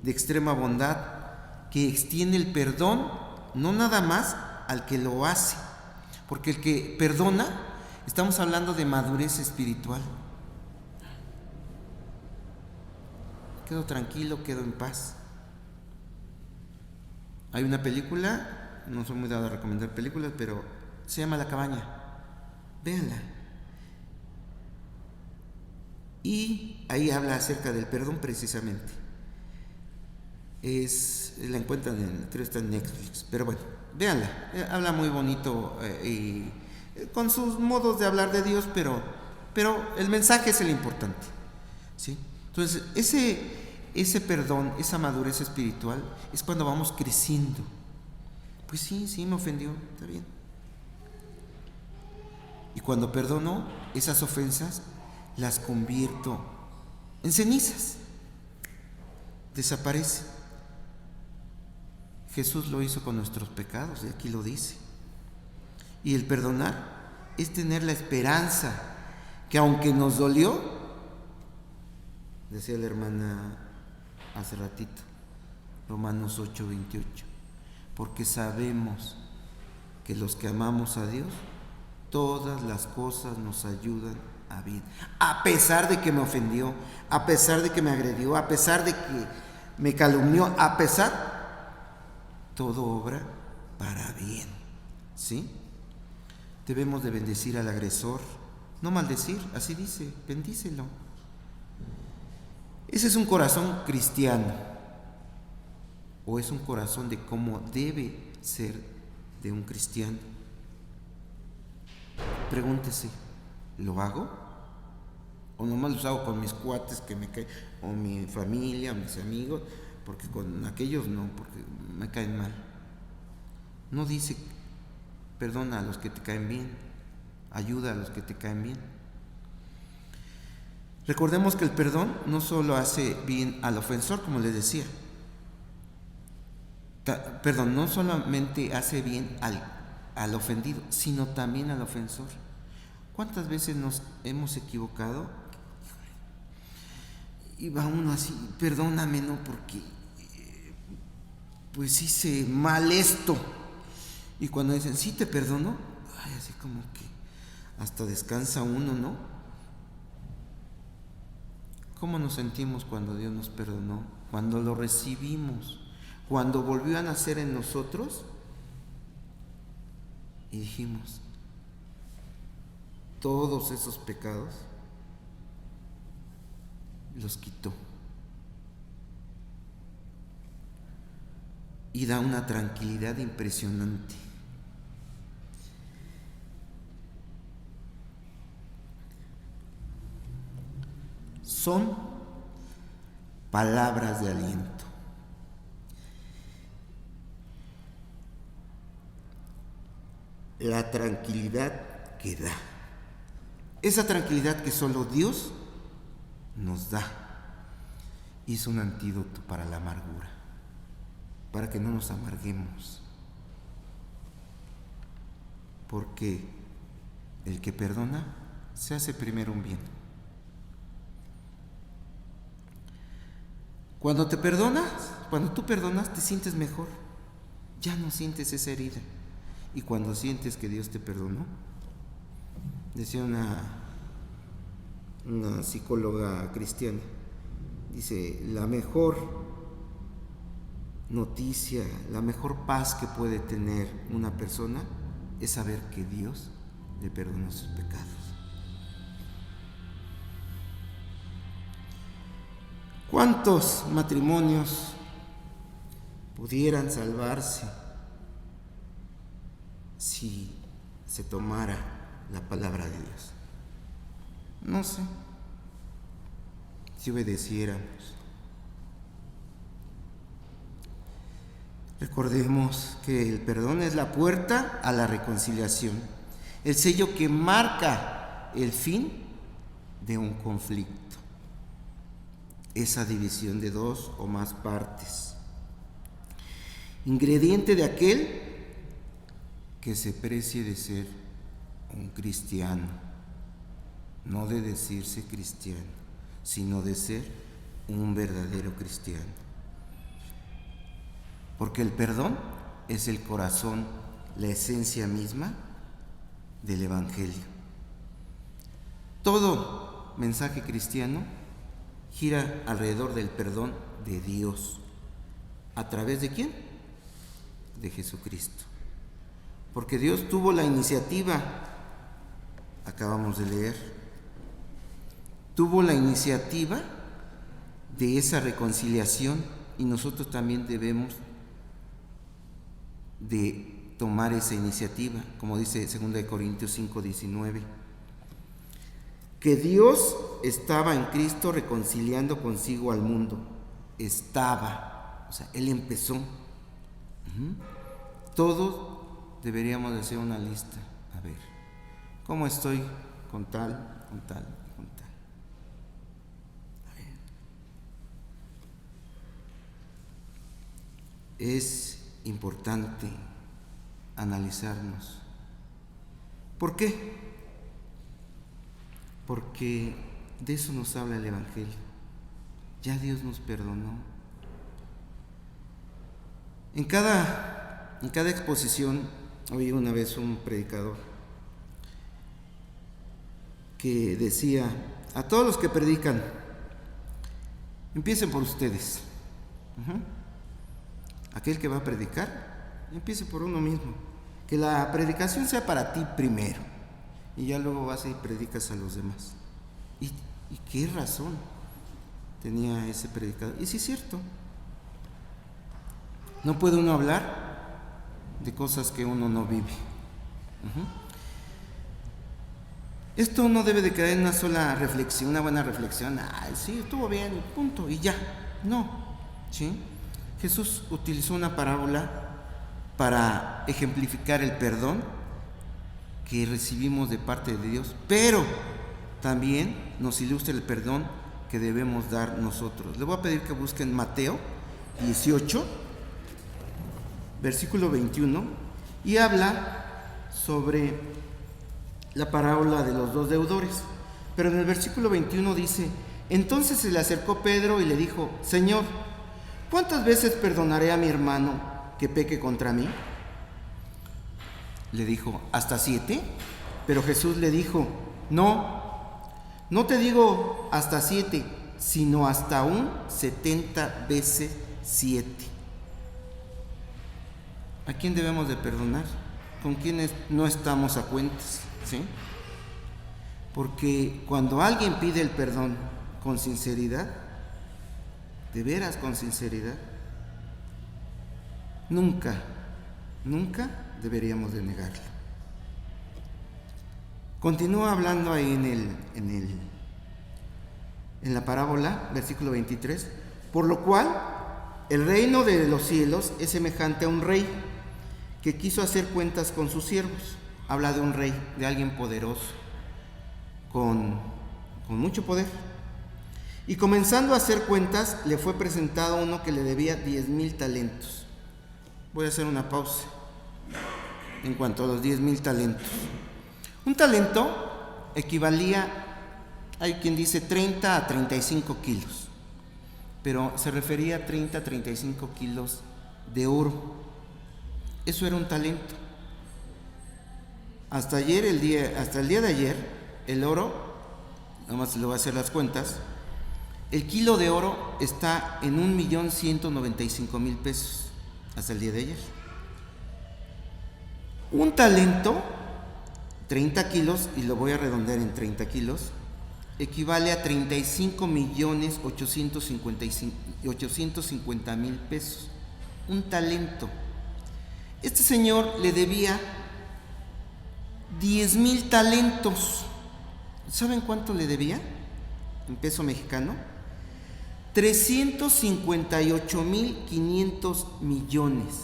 Speaker 3: de extrema bondad, que extiende el perdón no nada más al que lo hace, porque el que perdona, estamos hablando de madurez espiritual. Quedo tranquilo, quedo en paz. Hay una película, no soy muy dado a recomendar películas, pero se llama La Cabaña. Véanla. Y ahí habla acerca del perdón precisamente. La encuentran, creo que está en Netflix, pero bueno, véanla. Habla muy bonito y con sus modos de hablar de Dios, pero el mensaje es el importante, ¿sí? Entonces, ese perdón, esa madurez espiritual es cuando vamos creciendo. Pues sí, me ofendió, está bien. Y cuando perdono esas ofensas, las convierto en cenizas. Desaparece. Jesús lo hizo con nuestros pecados, y aquí lo dice. Y el perdonar es tener la esperanza que aunque nos dolió, decía la hermana hace ratito, Romanos 8:28, porque sabemos que los que amamos a Dios, todas las cosas nos ayudan a bien. A pesar de que me ofendió, a pesar de que me agredió, a pesar de que me calumnió, todo obra para bien, ¿sí? Debemos de bendecir al agresor, no maldecir, así dice, bendícelo. Ese es un corazón cristiano, o es un corazón de cómo debe ser de un cristiano. Pregúntese, ¿lo hago? ¿O nomás los hago con mis cuates que me caen, o mi familia, o mis amigos? Porque con aquellos no, porque me caen mal. No dice, perdona a los que te caen bien, ayuda a los que te caen bien. Recordemos que el perdón no solo hace bien al ofensor, como les decía. No solamente hace bien al ofendido, sino también al ofensor. ¿Cuántas veces nos hemos equivocado? Y va uno así, perdóname, no, porque pues hice mal esto. Y cuando dicen, sí te perdono, así como que hasta descansa uno, ¿no? ¿Cómo nos sentimos cuando Dios nos perdonó? Cuando lo recibimos, cuando volvió a nacer en nosotros y dijimos, todos esos pecados los quitó. Y da una tranquilidad impresionante. Son palabras de aliento. La tranquilidad que da. Esa tranquilidad que solo Dios nos da. Y es un antídoto para la amargura, para que no nos amarguemos. Porque el que perdona se hace primero un bien. Cuando tú perdonas, te sientes mejor. Ya no sientes esa herida. Y cuando sientes que Dios te perdonó, decía una psicóloga cristiana, dice, la mejor noticia, la mejor paz que puede tener una persona es saber que Dios le perdonó sus pecados. ¿Cuántos matrimonios pudieran salvarse si se tomara la palabra de Dios? No sé. Si obedeciéramos. Recordemos que el perdón es la puerta a la reconciliación, el sello que marca el fin de un conflicto, esa división de dos o más partes, ingrediente de aquel que se precie de ser un cristiano, no de decirse cristiano, sino de ser un verdadero cristiano. Porque el perdón es el corazón, la esencia misma del Evangelio. Todo mensaje cristiano gira alrededor del perdón de Dios. ¿A través de quién? De Jesucristo. Porque Dios tuvo la iniciativa, acabamos de leer, tuvo la iniciativa de esa reconciliación y nosotros también debemos de tomar esa iniciativa, como dice 2 Corintios 5:19, que Dios estaba en Cristo reconciliando consigo al mundo. Estaba, o sea, Él empezó. Todos deberíamos de hacer una lista. A ver, ¿cómo estoy con tal, con tal, con tal? A ver. Es importante analizarnos. ¿Por qué? Porque de eso nos habla el Evangelio. Ya Dios nos perdonó. En cada exposición, oí una vez un predicador que decía: a todos los que predican, empiecen por ustedes. Aquel que va a predicar, empiece por uno mismo. Que la predicación sea para ti primero, y ya luego vas y predicas a los demás. ¿Y qué razón tenía ese predicador? Y sí es cierto. No puede uno hablar de cosas que uno no vive. Esto no debe de quedar en una sola reflexión, una buena reflexión. Sí, estuvo bien, punto, y ya. No, ¿sí? Jesús utilizó una parábola para ejemplificar el perdón que recibimos de parte de Dios, pero también nos ilustra el perdón que debemos dar nosotros. Le voy a pedir que busquen Mateo 18, versículo 21, y habla sobre la parábola de los dos deudores. Pero en el versículo 21 dice: entonces se le acercó Pedro y le dijo: Señor, ¿cuántas veces perdonaré a mi hermano que peque contra mí? Le dijo: ¿hasta 7? Pero Jesús le dijo: no te digo hasta 7, sino hasta un 70 veces 7. ¿A quién debemos de perdonar? ¿Con quiénes no estamos a cuentas? ¿Sí? Porque cuando alguien pide el perdón con sinceridad, de veras con sinceridad, nunca deberíamos de negarlo. Continúa hablando ahí en la parábola, versículo 23, por lo cual el reino de los cielos es semejante a un rey que quiso hacer cuentas con sus siervos. Habla de un rey, de alguien poderoso, con mucho poder. Y comenzando a hacer cuentas, le fue presentado uno que le debía 10,000 talentos. Voy a hacer una pausa en cuanto a los 10,000 talentos. Un talento equivalía, hay quien dice 30 a 35 kilos, pero se refería a 30 a 35 kilos de oro. Eso era un talento. Hasta el día de ayer, el oro, nada más le voy a hacer las cuentas, el kilo de oro está en 1,195,000 pesos hasta el día de ayer. Un talento, 30 kilos, y lo voy a redondear en 30 kilos, equivale a 35,850,000 pesos. Un talento. Este señor le debía 10,000 talentos. ¿Saben cuánto le debía en peso mexicano? 358,500 millones.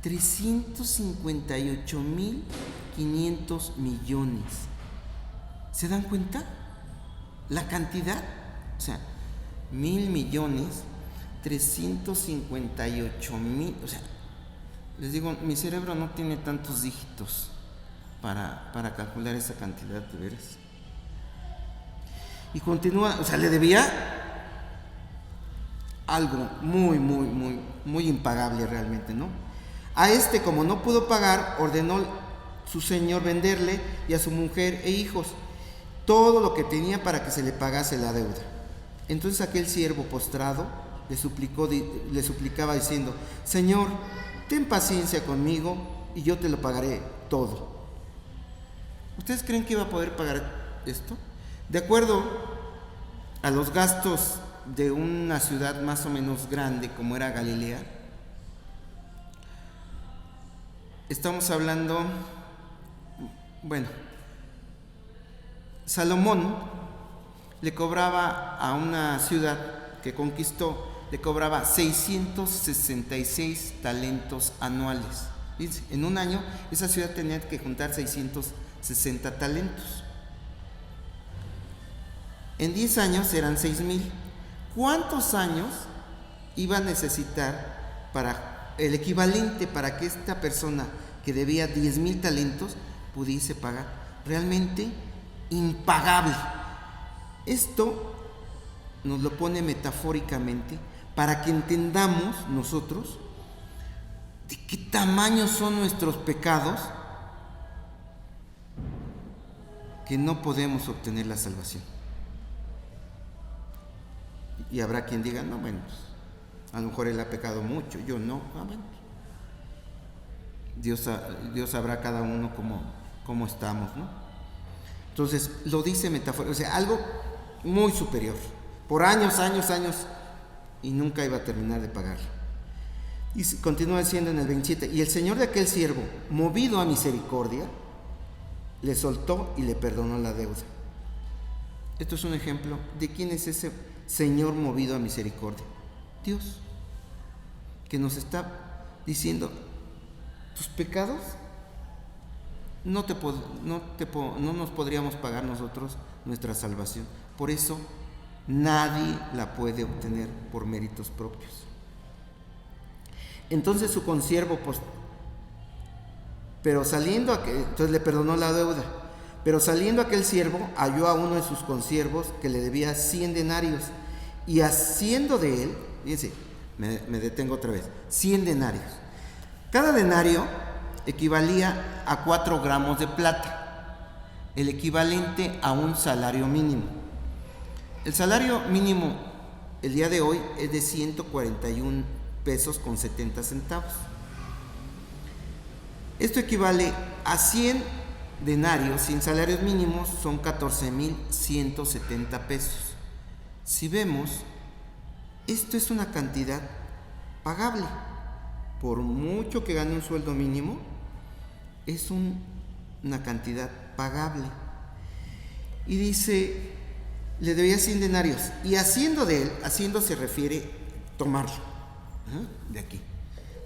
Speaker 3: 358,500 millones. ¿Se dan cuenta? La cantidad. O sea, 1,000 millones, 358,000. O sea, les digo, mi cerebro no tiene tantos dígitos para calcular esa cantidad, de veras. Y continúa, o sea, le debía algo muy impagable realmente, ¿no? A este, como no pudo pagar, ordenó su señor venderle y a su mujer e hijos todo lo que tenía para que se le pagase la deuda. Entonces aquel siervo postrado le suplicaba diciendo: Señor, ten paciencia conmigo y yo te lo pagaré todo. ¿Ustedes creen que iba a poder pagar esto? De acuerdo a los gastos de una ciudad más o menos grande como era Galilea, estamos hablando, bueno, Salomón le cobraba a una ciudad que conquistó, le cobraba 666 talentos anuales. Fíjense, en un año esa ciudad tenía que juntar 660 talentos. En 10 años eran 6,000. ¿Cuántos años iba a necesitar para el equivalente para que esta persona que debía 10,000 talentos pudiese pagar? Realmente impagable. Esto nos lo pone metafóricamente para que entendamos nosotros de qué tamaño son nuestros pecados, que no podemos obtener la salvación. Y habrá quien diga: no, bueno, pues, a lo mejor él ha pecado mucho, yo no. Bueno, Dios sabrá cada uno cómo estamos, ¿no? Entonces lo dice metafórico, o sea, algo muy superior, por años, y nunca iba a terminar de pagarlo. Y continúa diciendo en el 27: y el señor de aquel siervo, movido a misericordia, le soltó y le perdonó la deuda. Esto es un ejemplo de quién es ese Señor movido a misericordia. Dios, que nos está diciendo: tus pecados no nos podríamos pagar nosotros nuestra salvación. Por eso nadie la puede obtener por méritos propios. Entonces su consiervo, entonces le perdonó la deuda. Pero saliendo aquel siervo, halló a uno de sus consiervos que le debía 100 denarios, y haciendo de él, fíjense, me detengo otra vez, 100 denarios. Cada denario equivalía a 4 gramos de plata, el equivalente a un salario mínimo. El salario mínimo el día de hoy es de 141 pesos con 70 centavos. Esto equivale a 100 denarios sin salarios mínimos, son 14,170 pesos. Si vemos, esto es una cantidad pagable. Por mucho que gane un sueldo mínimo, es una cantidad pagable. Y dice, le debía 100 denarios, y haciendo de él, haciendo se refiere tomarlo, de aquí,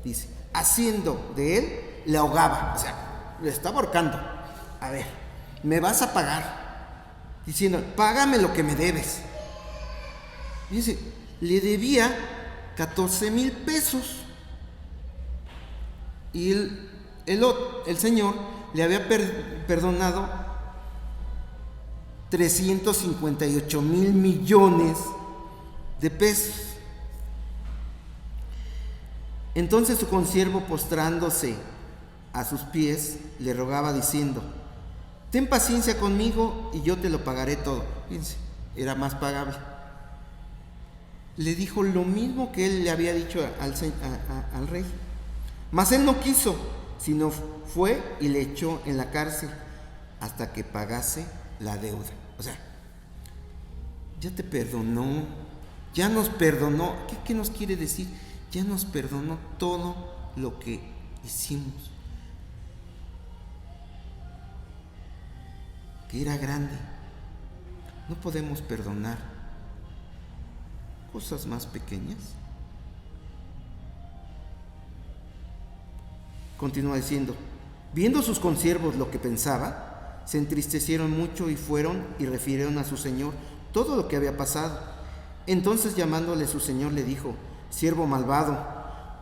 Speaker 3: dice, haciendo de él, le ahogaba, o sea, le estaba ahorcando. A ver, me vas a pagar, diciendo, págame lo que me debes. Dice, le debía 14,000 pesos, y el Señor le había perdonado 358,000 millones de pesos. Entonces su consiervo, postrándose a sus pies, le rogaba diciendo: ten paciencia conmigo y yo te lo pagaré todo. Fíjense, era más pagable. Le dijo lo mismo que él le había dicho al rey. Mas él no quiso, sino fue y le echó en la cárcel hasta que pagase la deuda. O sea, ya te perdonó, ya nos perdonó. ¿Qué nos quiere decir? Ya nos perdonó todo lo que hicimos. que era grande. No podemos perdonar cosas más pequeñas. Continúa diciendo: viendo sus consiervos lo que pensaba, se entristecieron mucho y fueron y refirieron a su señor todo lo que había pasado. Entonces, llamándole su señor, le dijo: siervo malvado,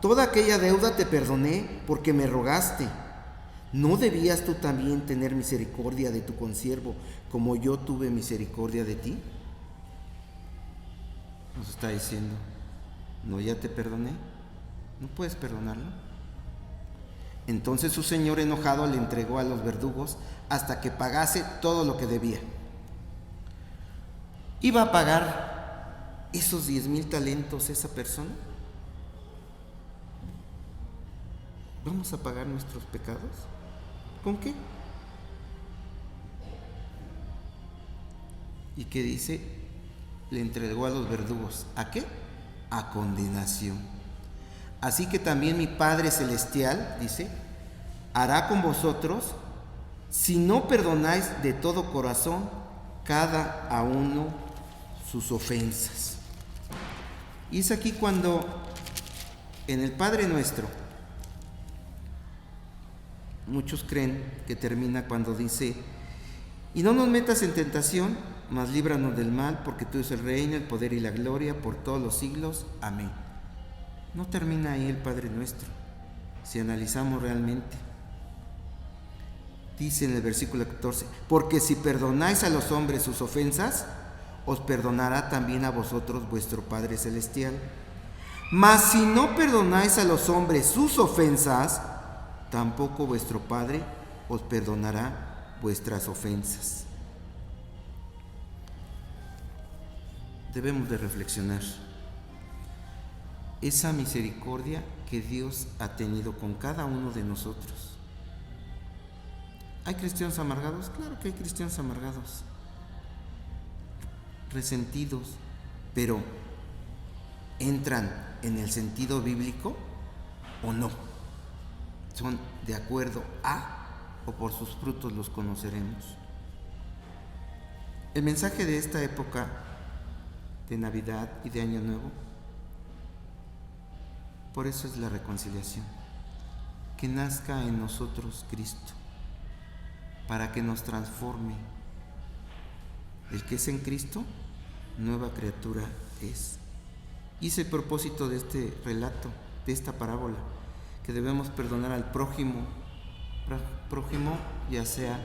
Speaker 3: toda aquella deuda te perdoné porque me rogaste. ¿No debías tú también tener misericordia de tu consiervo como yo tuve misericordia de ti? Nos está diciendo: no, ya te perdoné, ¿no puedes perdonarlo? Entonces su señor, enojado, le entregó a los verdugos hasta que pagase todo lo que debía. ¿Iba a pagar esos 10,000 talentos esa persona? ¿Vamos a pagar nuestros pecados? ¿Con qué? ¿Y qué dice? Le entregó a los verdugos. ¿A qué? A condenación. Así que también mi Padre Celestial, dice, hará con vosotros si no perdonáis de todo corazón cada a uno sus ofensas. Y es aquí cuando en el Padre Nuestro muchos creen que termina cuando dice: y no nos metas en tentación, mas líbranos del mal, porque tú es el reino, el poder y la gloria por todos los siglos. Amén. No termina ahí el Padre Nuestro, si analizamos realmente. Dice en el versículo 14: porque si perdonáis a los hombres sus ofensas, os perdonará también a vosotros vuestro Padre Celestial. Mas si no perdonáis a los hombres sus ofensas, tampoco vuestro Padre os perdonará vuestras ofensas. Debemos de reflexionar esa misericordia que Dios ha tenido con cada uno de nosotros. ¿Hay cristianos amargados? Claro que hay cristianos amargados, resentidos, pero ¿entran en el sentido bíblico o no? ¿Son de acuerdo a, o por sus frutos los conoceremos? El mensaje de esta época de Navidad y de Año Nuevo, por eso es la reconciliación, que nazca en nosotros Cristo, para que nos transforme. El que es en Cristo, nueva criatura es. Y es el propósito de este relato, de esta parábola, que debemos perdonar al prójimo, ya sea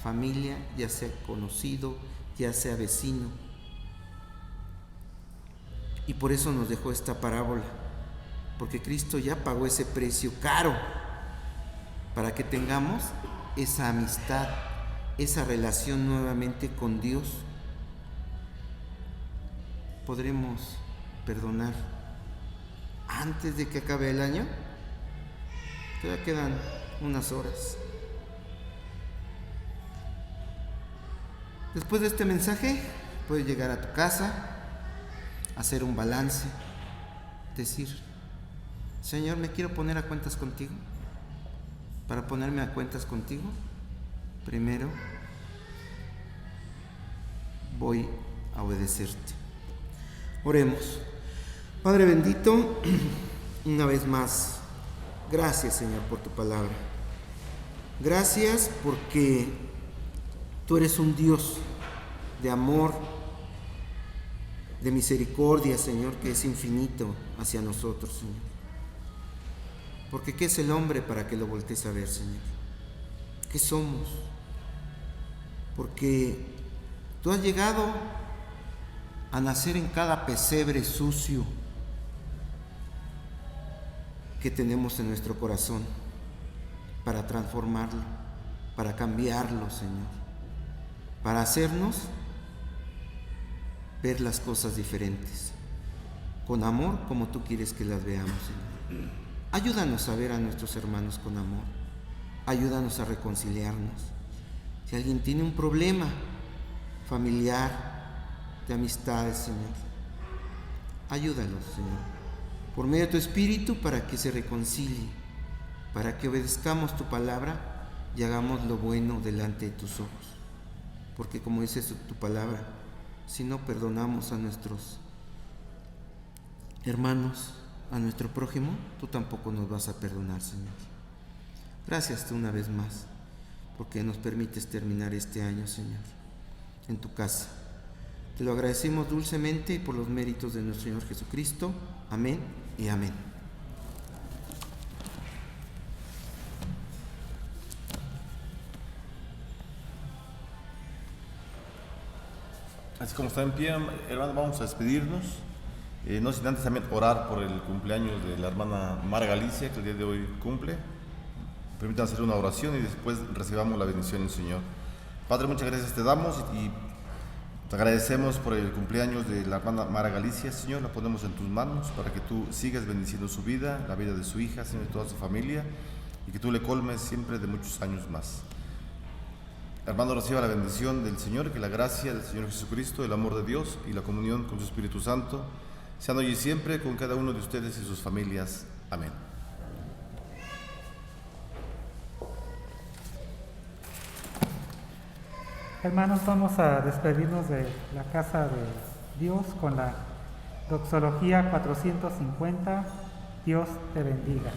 Speaker 3: familia, ya sea conocido, ya sea vecino. Y por eso nos dejó esta parábola, porque Cristo ya pagó ese precio caro para que tengamos esa amistad, esa relación nuevamente con Dios. ¿Podremos perdonar antes de que acabe el año? Todavía quedan unas horas. Después de este mensaje, puedes llegar a tu casa, hacer un balance, decir: Señor, me quiero poner a cuentas contigo. Para ponerme a cuentas contigo, primero voy a obedecerte. Oremos. Padre bendito, una vez más, gracias, Señor, por tu palabra. Gracias porque tú eres un Dios de amor, de misericordia, Señor, que es infinito hacia nosotros, Señor. Porque ¿qué es el hombre para que lo voltees a ver, Señor? ¿Qué somos? Porque tú has llegado a nacer en cada pesebre sucio que tenemos en nuestro corazón, para transformarlo, para cambiarlo, Señor, para hacernos ver las cosas diferentes, con amor como tú quieres que las veamos, Señor. Ayúdanos a ver a nuestros hermanos con amor, ayúdanos a reconciliarnos. Si alguien tiene un problema familiar, de amistades, Señor, ayúdanos, Señor, por medio de tu Espíritu, para que se reconcilie, para que obedezcamos tu palabra y hagamos lo bueno delante de tus ojos. porque como dice tu palabra, si no perdonamos a nuestros hermanos, a nuestro prójimo, tú tampoco nos vas a perdonar, Señor. Gracias una vez más, porque nos permites terminar este año, Señor, en tu casa. Te lo agradecemos dulcemente y por los méritos de nuestro Señor Jesucristo. Amén y amén.
Speaker 2: Así como está en pie, hermanos, vamos a despedirnos. No sin antes también orar por el cumpleaños de la hermana Mara Galicia, que el día de hoy cumple. Permítanme hacer una oración y después recibamos la bendición del Señor. Padre, muchas gracias te damos y te agradecemos por el cumpleaños de la hermana Mara Galicia, Señor. La ponemos en tus manos para que tú sigas bendiciendo su vida, la vida de su hija, Señor, de toda su familia, y que tú le colmes siempre de muchos años más. Hermano, reciba la bendición del Señor, que la gracia del Señor Jesucristo, el amor de Dios y la comunión con su Espíritu Santo sean hoy y siempre con cada uno de ustedes y sus familias. Amén.
Speaker 1: Hermanos, vamos a despedirnos de la casa de Dios con la doxología 450. Dios te bendiga.